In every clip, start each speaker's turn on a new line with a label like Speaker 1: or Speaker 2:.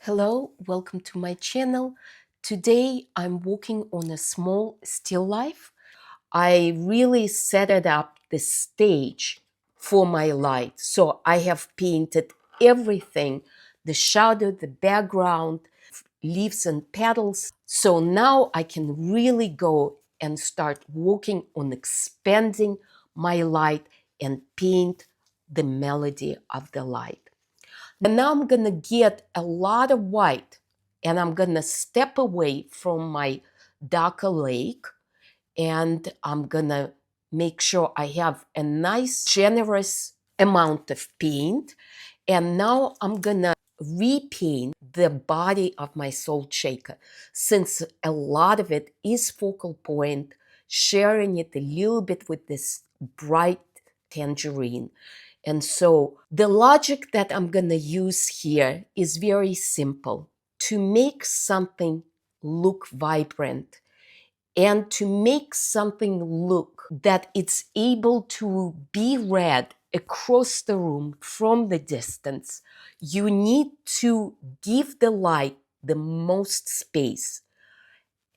Speaker 1: Hello, welcome to my channel. Today I'm working on a small still life. I really set it up the stage for my light. So I have painted everything, the shadow, the background, leaves and petals. So now I can really go and start working on expanding my light and paint the melody of the light. And now I'm going to get a lot of white and I'm going to step away from my darker lake and I'm going to make sure I have a nice generous amount of paint. And now I'm going to repaint the body of my salt shaker since a lot of it is focal point, sharing it a little bit with this bright tangerine. And so the logic that I'm going to use here is very simple. To make something look vibrant and to make something look that it's able to be read across the room from the distance, you need to give the light the most space.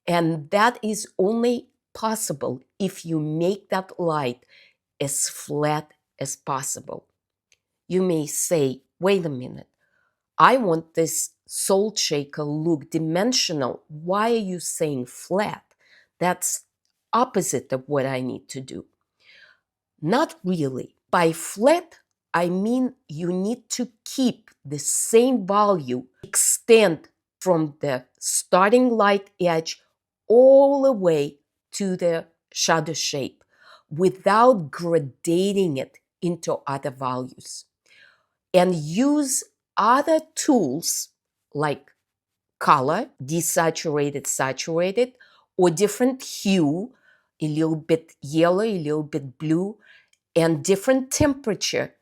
Speaker 1: And that is only possible if you make that light as flat as possible. You may say, wait a minute, I want this salt shaker look dimensional. Why are you saying flat? That's opposite of what I need to do. Not really. By flat, I mean you need to keep the same value, extend from the starting light edge all the way to the shadow shape without gradating it into other values. And use other tools like color, desaturated, saturated, or different hue, a little bit yellow, a little bit blue, and different temperature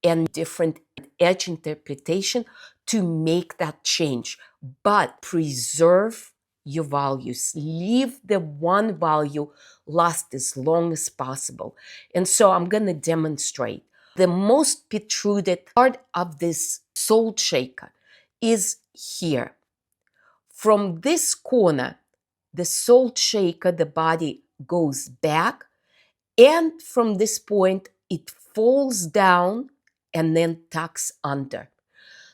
Speaker 1: and different edge interpretation to make that change. But preserve your values. Leave the one value last as long as possible. And so I'm going to demonstrate. The most protruded part of this salt shaker is here. From this corner, the salt shaker, the body goes back, and from this point, it falls down and then tucks under.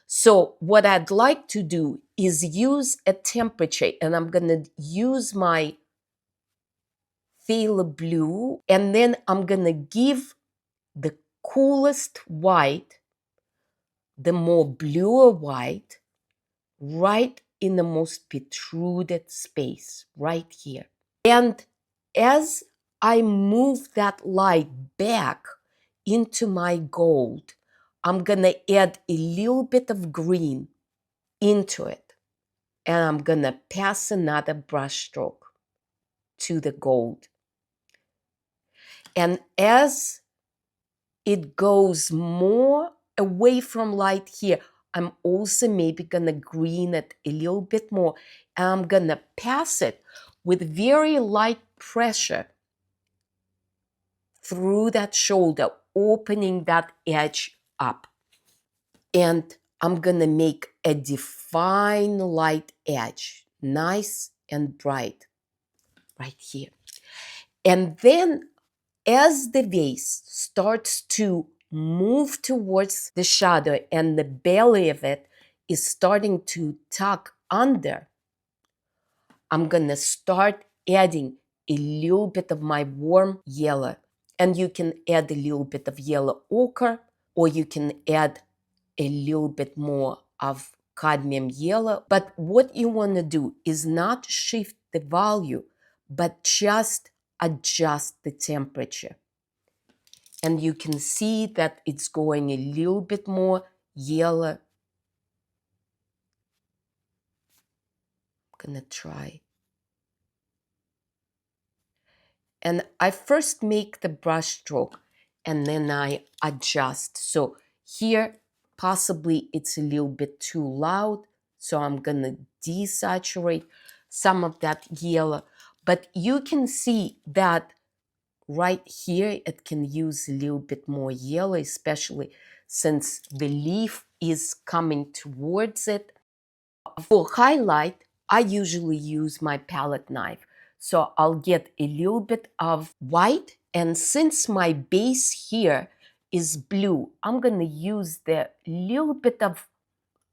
Speaker 1: So what I'd like to do is use a temperature, and I'm going to use my phthalo blue, and then I'm going to give the coolest white, the more bluer white, right in the most protruded space, right here. And as I move that light back into my gold, I'm going to add a little bit of green into it. And I'm going to pass another brush stroke to the gold. And as it goes more away from light here, I'm also maybe going to green it a little bit more. And I'm going to pass it with very light pressure through that shoulder, opening that edge up. And I'm going to make a defined light edge, nice and bright, right here. And then as the vase starts to move towards the shadow and the belly of it is starting to tuck under, I'm going to start adding a little bit of my warm yellow. And you can add a little bit of yellow ochre, or you can add a little bit more of cadmium yellow. But what you want to do is not shift the value, but just adjust the temperature. And you can see that it's going a little bit more yellow. I'm going to try. And I first make the brush stroke and then I adjust. So here, possibly it's a little bit too loud. So I'm going to desaturate some of that yellow. But you can see that right here, it can use a little bit more yellow, especially since the leaf is coming towards it. For highlight, I usually use my palette knife. So I'll get a little bit of white, and since my base here is blue, I'm gonna use the little bit of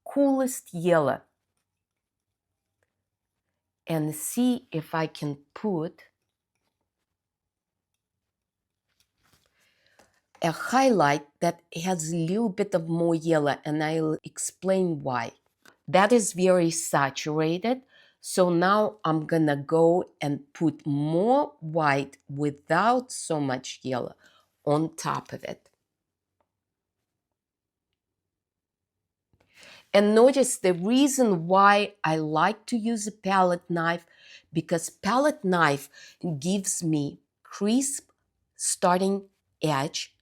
Speaker 1: coolest yellow and see if I can put a highlight that has a little bit of more yellow, and I'll explain why. That is very saturated. So now I'm gonna go and put more white without so much yellow on top of it. And notice the reason why I like to use a palette knife, because palette knife gives me crisp starting edge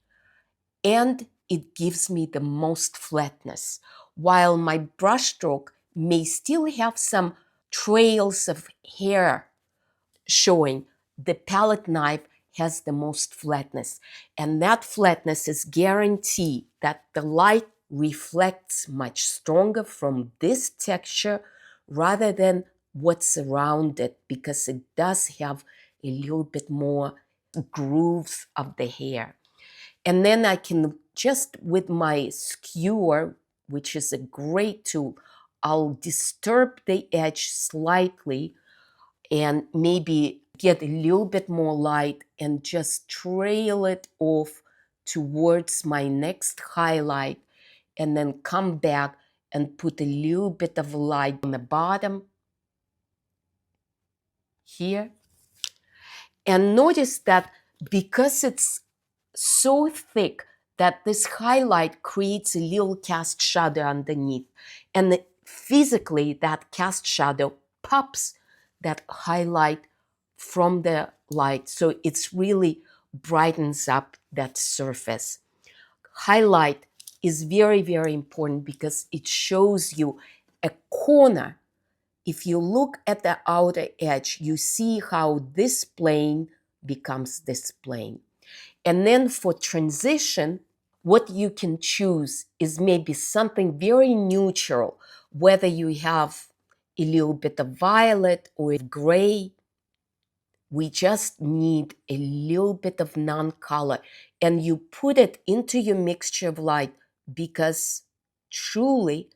Speaker 1: and it gives me the most flatness, while my brushstroke may still have some trails of hair showing. The palette knife has the most flatness, and that flatness is guaranteed that the light reflects much stronger from this texture rather than what's around it, because it does have a little bit more grooves of the hair. And then I can just, with my skewer, which is a great tool, I'll disturb the edge slightly and maybe get a little bit more light and just trail it off towards my next highlight, and then come back and put a little bit of light on the bottom here. And notice that because it's so thick that this highlight creates a little cast shadow underneath, and physically that cast shadow pops that highlight from the light, so it's really brightens up that surface. Highlight is very, very important because it shows you a corner. If you look at the outer edge, you see how this plane becomes this plane. And then for transition, what you can choose is maybe something very neutral, whether you have a little bit of violet or gray. We just need a little bit of non-color, and you put it into your mixture of light, because truly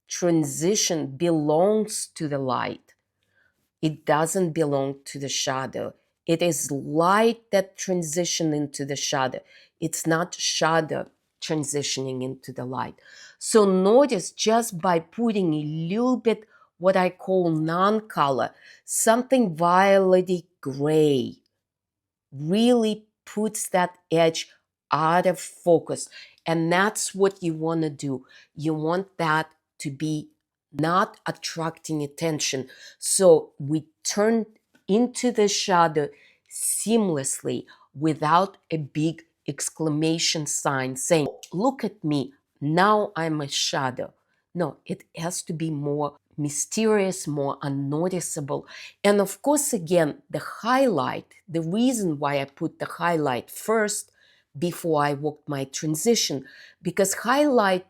Speaker 1: transition belongs to the light. It doesn't belong to the shadow. It is light that transitions into the shadow. It's not shadow transitioning into the light. So notice, just by putting a little bit what I call non-color, something violety gray, really puts that edge out of focus. And that's what you want to do. You want that to be not attracting attention. So we turn into the shadow seamlessly without a big exclamation sign saying, look at me, now I'm a shadow. No, it has to be more mysterious, more unnoticeable. And of course, again, the highlight, the reason why I put the highlight first before I worked my transition, because highlight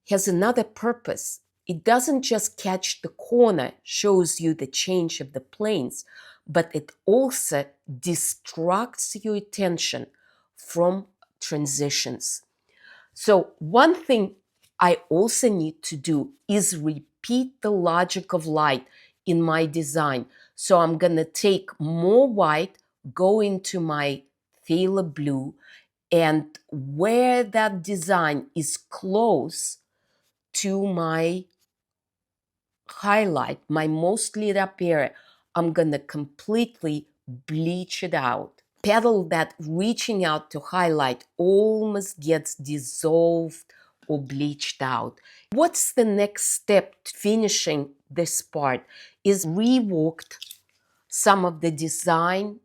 Speaker 1: has another purpose. It doesn't just catch the corner, shows you the change of the planes, but it also distracts your attention from transitions. So one thing I also need to do is repeat the logic of light in my design. So I'm going to take more white, go into my phthalo blue, and where that design is close to my highlight, my most lit up area, I'm going to completely bleach it out. Petal that reaching out to highlight almost gets dissolved or bleached out. What's the next step to finishing this part is reworked some of the design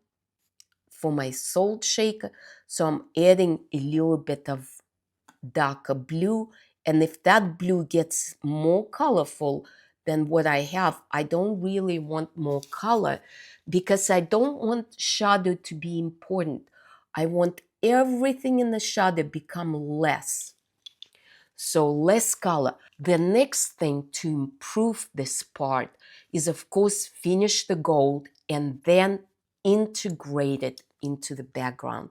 Speaker 1: for my salt shaker. So I'm adding a little bit of darker blue, and if that blue gets more colorful than what I have, I don't really want more color, because I don't want shadow to be important. I want everything in the shadow become less. so less color. The next thing to improve this part is, of course, finish the gold and then integrate it into the background.